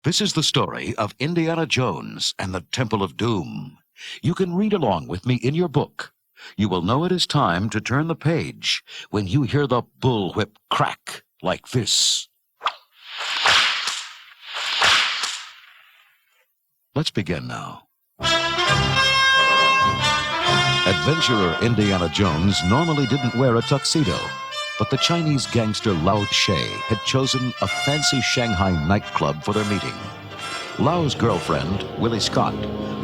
This is the story of Indiana Jones and the Temple of Doom. You can read along with me in your book. You will know it is time to turn the page when you hear the bullwhip crack like this. Let's begin now. Adventurer Indiana Jones normally didn't wear a tuxedo, but the Chinese gangster Lao Che had chosen a fancy Shanghai nightclub for their meeting. Lao's girlfriend, Willie Scott,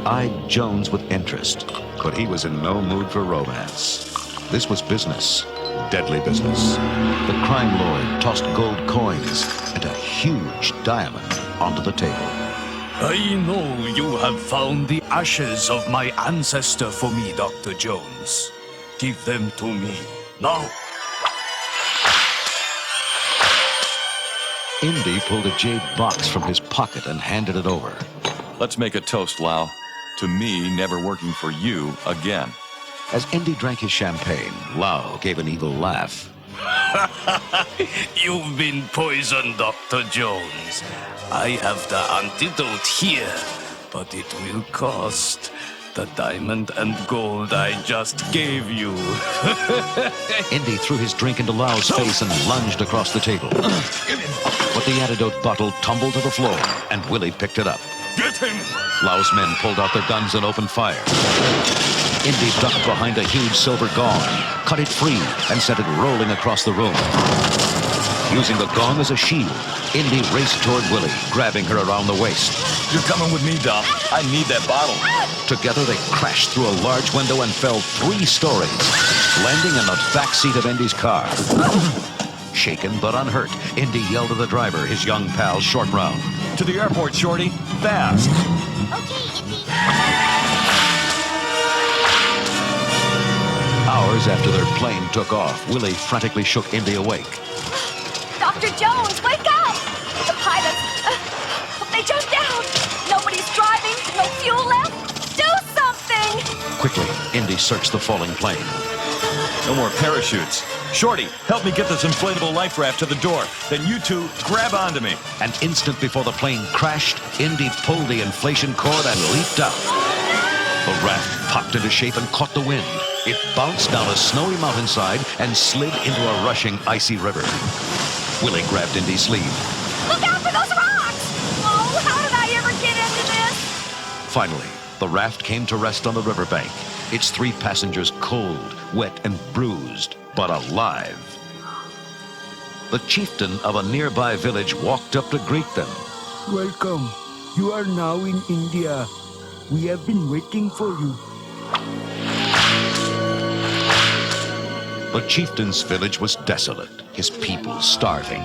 eyed Jones with interest, but he was in no mood for romance. This was business, deadly business. The crime lord tossed gold coins and a huge diamond onto the table. I know you have found the ashes of my ancestor for me, Dr. Jones. Give them to me, now. Indy pulled a jade box from his pocket and handed it over. Let's make a toast, Lao. To me, never working for you again. As Indy drank his champagne, Lao gave an evil laugh. You've been poisoned, Dr. Jones. I have the antidote here, but it will cost the diamond and gold I just gave you. Indy threw his drink into Lao's face and lunged across the table. But the antidote bottle tumbled to the floor, and Willie picked it up. Get him! Lao's men pulled out their guns and opened fire. Indy ducked behind a huge silver gong, cut it free, and sent it rolling across the room. Using the gong as a shield, Indy raced toward Willie, grabbing her around the waist. You're coming with me, Doc. I need that bottle. Together, they crashed through a large window and fell 3 stories, landing in the back seat of Indy's car. Shaken but unhurt, Indy yelled at the driver, his young pal, Short Round. To the airport, Shorty. Fast. Okay, Indy. Hours after their plane took off, Willie frantically shook Indy awake. Dr. Jones, wake up! The pilots, they jumped out! Nobody's driving, no fuel left! Do something! Quickly, Indy searched the falling plane. No more parachutes. Shorty, help me get this inflatable life raft to the door. Then you two grab onto me. An instant before the plane crashed, Indy pulled the inflation cord and leaped out. The raft popped into shape and caught the wind. It bounced down a snowy mountainside and slid into a rushing icy river. Willie grabbed Indy's sleeve. Look out for those rocks! Oh, how did I ever get into this? Finally, the raft came to rest on the riverbank, its 3 passengers cold, wet, and bruised, but alive. The chieftain of a nearby village walked up to greet them. Welcome. You are now in India. We have been waiting for you. The chieftain's village was desolate, his people starving.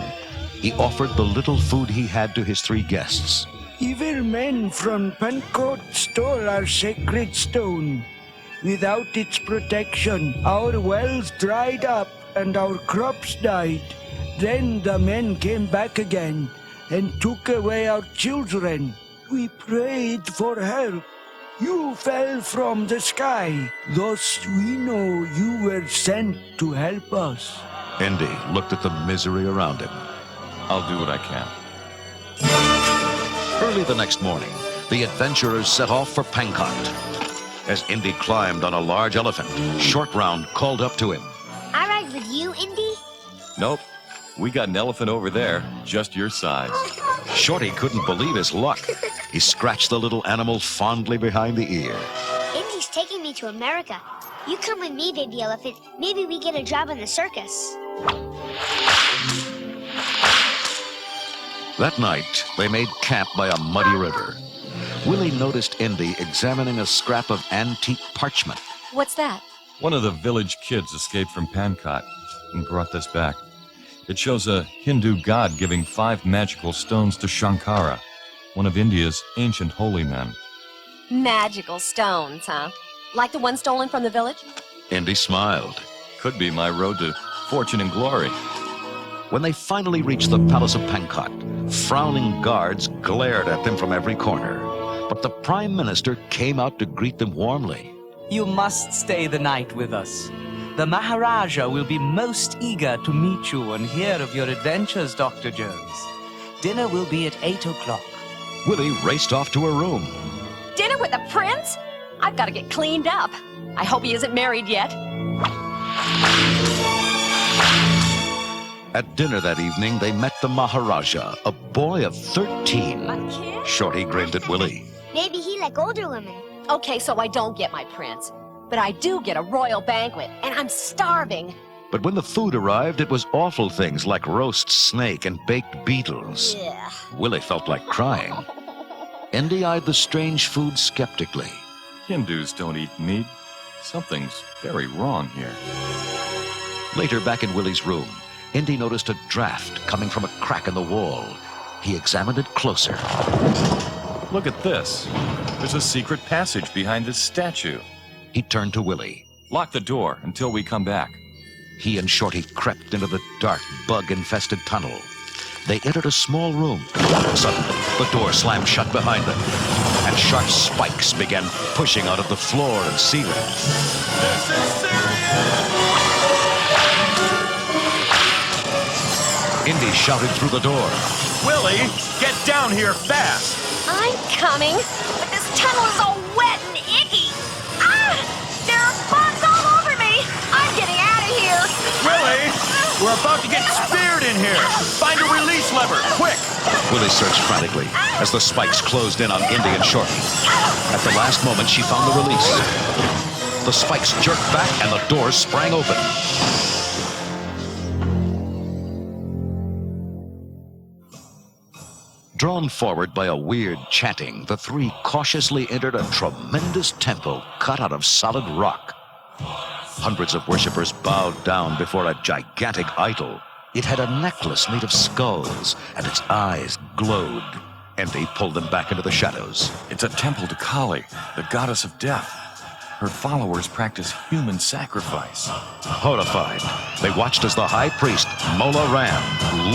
He offered the little food he had to his 3 guests. Evil men from Pankot stole our sacred stone. Without its protection, our wells dried up and our crops died. Then the men came back again and took away our children. We prayed for help. You fell from the sky. Thus we know you were sent to help us. Indy looked at the misery around him. I'll do what I can. Early the next morning, the adventurers set off for Pankot. As Indy climbed on a large elephant, Short Round called up to him. I ride with you, Indy? Nope. We got an elephant over there, just your size. Shorty couldn't believe his luck. He scratched the little animal fondly behind the ear. Indy's taking me to America. You come with me, baby elephant. Maybe we get a job in the circus. That night, they made camp by a muddy river. Willie noticed Indy examining a scrap of antique parchment. What's that? One of the village kids escaped from Pankot and brought this back. It shows a Hindu god giving 5 magical stones to Shankara, one of India's ancient holy men. Magical stones, huh? Like the one stolen from the village? Indy smiled. Could be my road to fortune and glory. When they finally reached the palace of Pankot, frowning guards glared at them from every corner. But the Prime Minister came out to greet them warmly. You must stay the night with us. The Maharaja will be most eager to meet you and hear of your adventures, Dr. Jones. Dinner will be at 8 o'clock. Willie raced off to her room. Dinner with the prince? I've got to get cleaned up. I hope he isn't married yet. At dinner that evening, they met the Maharaja, a boy of 13. A kid? Shorty grinned at Willie. Maybe he like older women. Okay, so I don't get my prince. But I do get a royal banquet, and I'm starving. But when the food arrived, it was awful things like roast snake and baked beetles. Yeah. Willie felt like crying. Indy eyed the strange food skeptically. Hindus don't eat meat. Something's very wrong here. Later, back in Willie's room, Indy noticed a draft coming from a crack in the wall. He examined it closer. Look at this. There's a secret passage behind this statue. He turned to Willie. Lock the door until we come back. He and Shorty crept into the dark, bug-infested tunnel. They entered a small room. Suddenly, the door slammed shut behind them, and sharp spikes began pushing out of the floor and ceiling. This is serious! Indy shouted through the door. Willie, get down here fast! I'm coming, but this tunnel is all wet and icky. Ah! There are bugs all over me. I'm getting out of here. Willie, we're about to get speared in here. Find a release lever, quick! Willie searched frantically as the spikes closed in on Indy and Shorty. At the last moment, she found the release. The spikes jerked back and the door sprang open. Drawn forward by a weird chanting, the three cautiously entered a tremendous temple cut out of solid rock. Hundreds of worshippers bowed down before a gigantic idol. It had a necklace made of skulls, and its eyes glowed. Indy pulled them back into the shadows. It's a temple to Kali, the goddess of death. Her followers practice human sacrifice. Horrified, they watched as the high priest, Mola Ram,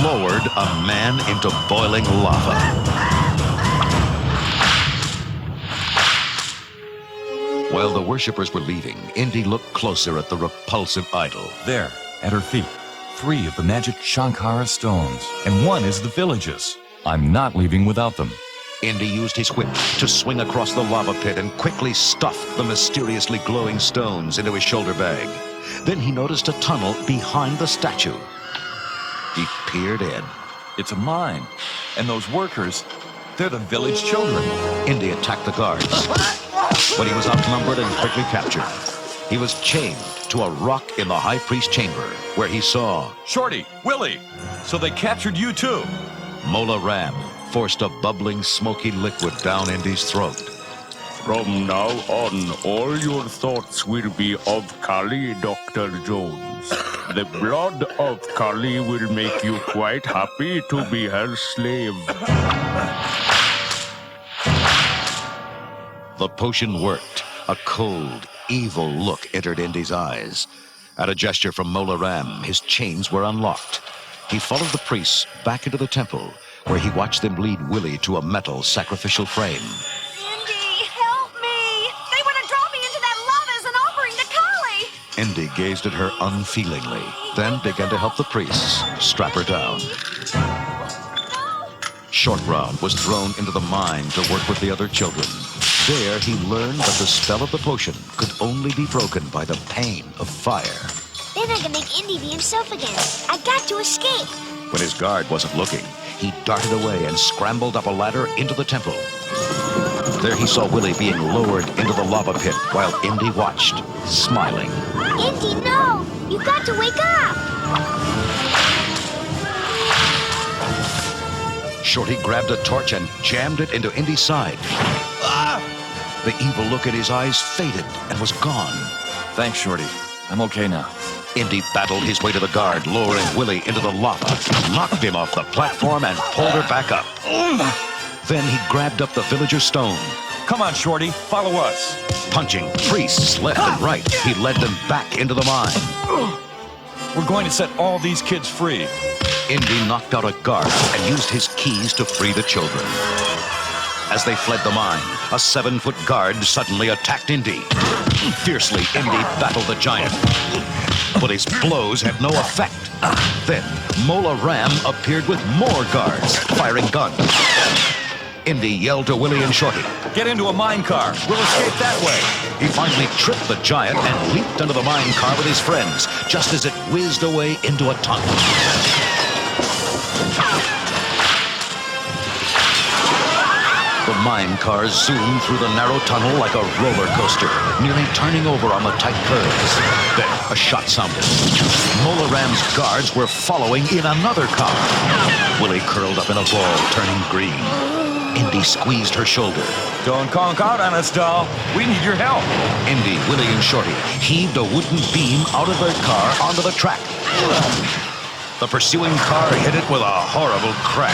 lowered a man into boiling lava. While the worshippers were leaving, Indy looked closer at the repulsive idol. There, at her feet, 3 of the magic Shankara stones, and 1 is the village's. I'm not leaving without them. Indy used his whip to swing across the lava pit and quickly stuffed the mysteriously glowing stones into his shoulder bag. Then he noticed a tunnel behind the statue. He peered in. It's a mine, and those workers, they're the village children. Indy attacked the guards, but he was outnumbered and quickly captured. He was chained to a rock in the high priest's chamber, where he saw Shorty, Willie, so they captured you too. Mola Ram forced a bubbling, smoky liquid down Indy's throat. From now on, all your thoughts will be of Kali, Dr. Jones. The blood of Kali will make you quite happy to be her slave. The potion worked. A cold, evil look entered Indy's eyes. At a gesture from Mola Ram, his chains were unlocked. He followed the priests back into the temple, where he watched them lead Willie to a metal sacrificial frame. Indy, help me. They want to drop me into that lava as an offering to Kali. Indy gazed at her unfeelingly, then began to help the priests strap her down. Short Round was thrown into the mine to work with the other children. There, he learned that the spell of the potion could only be broken by the pain of fire. Then I can make Indy be himself again. I got to escape. When his guard wasn't looking, he darted away and scrambled up a ladder into the temple. There he saw Willie being lowered into the lava pit while Indy watched, smiling. Indy, no! You got to wake up! Shorty grabbed a torch and jammed it into Indy's side. Ah! The evil look in his eyes faded and was gone. Thanks, Shorty. I'm okay now. Indy battled his way to the guard, lowering Willie into the lava, knocked him off the platform, and pulled her back up. Then he grabbed up the villager's stone. Come on, Shorty, follow us. Punching priests left and right, he led them back into the mine. We're going to set all these kids free. Indy knocked out a guard and used his keys to free the children. As they fled the mine, a 7-foot guard suddenly attacked Indy. Fiercely, Indy battled the giant, but his blows had no effect. Then, Mola Ram appeared with more guards, firing guns. Indy yelled to Willie and Shorty. Get into a mine car. We'll escape that way. He finally tripped the giant and leaped into the mine car with his friends, just as it whizzed away into a tunnel. The mine car zoomed through the narrow tunnel like a roller coaster, nearly turning over on the tight curves. Then a shot sounded. Mola Ram's guards were following in another car. Willie curled up in a ball, turning green. Indy squeezed her shoulder. Don't conk out on us, doll. We need your help. Indy, Willie, and Shorty heaved a wooden beam out of their car onto the track. The pursuing car hit it with a horrible crash.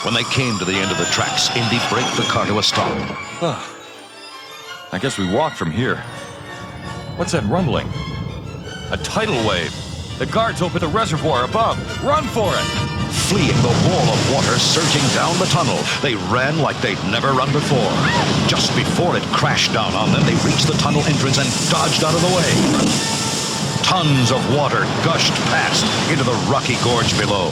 When they came to the end of the tracks, Indy braked the car to a stop. I guess we walk from here. What's that rumbling? A tidal wave. The guards open the reservoir above. Run for it! Fleeing the wall of water surging down the tunnel, they ran like they'd never run before. Just before it crashed down on them, they reached the tunnel entrance and dodged out of the way. Tons of water gushed past into the rocky gorge below.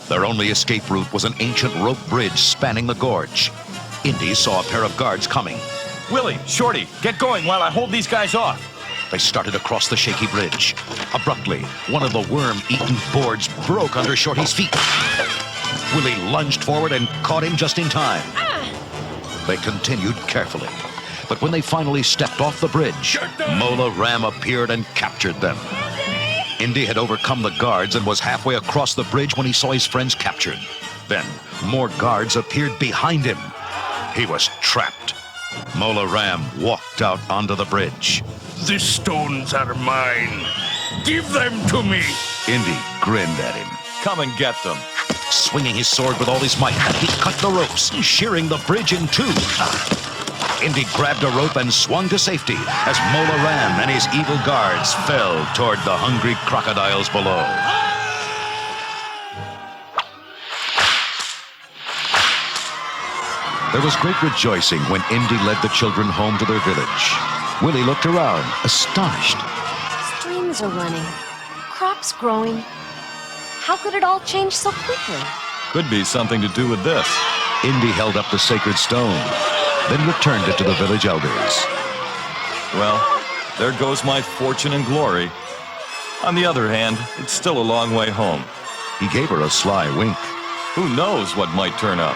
Their only escape route was an ancient rope bridge spanning the gorge. Indy saw a pair of guards coming. Willie, Shorty, get going while I hold these guys off. They started across the shaky bridge. Abruptly, one of the worm-eaten boards broke under Shorty's feet. Willie lunged forward and caught him just in time. They continued carefully. But when they finally stepped off the bridge, Mola Ram appeared and captured them. Indy had overcome the guards and was halfway across the bridge when he saw his friends captured. Then, more guards appeared behind him. He was trapped. Mola Ram walked out onto the bridge. The stones are mine. Give them to me. Indy grinned at him. Come and get them. Swinging his sword with all his might, he cut the ropes, shearing the bridge in two. Indy grabbed a rope and swung to safety as Mola Ram and his evil guards fell toward the hungry crocodiles below. There was great rejoicing when Indy led the children home to their village. Willie looked around, astonished. Streams are running. Crops growing. How could it all change so quickly? Could be something to do with this. Indy held up the sacred stone, then returned it to the village elders. Well, there goes my fortune and glory. On the other hand, it's still a long way home. He gave her a sly wink. Who knows what might turn up?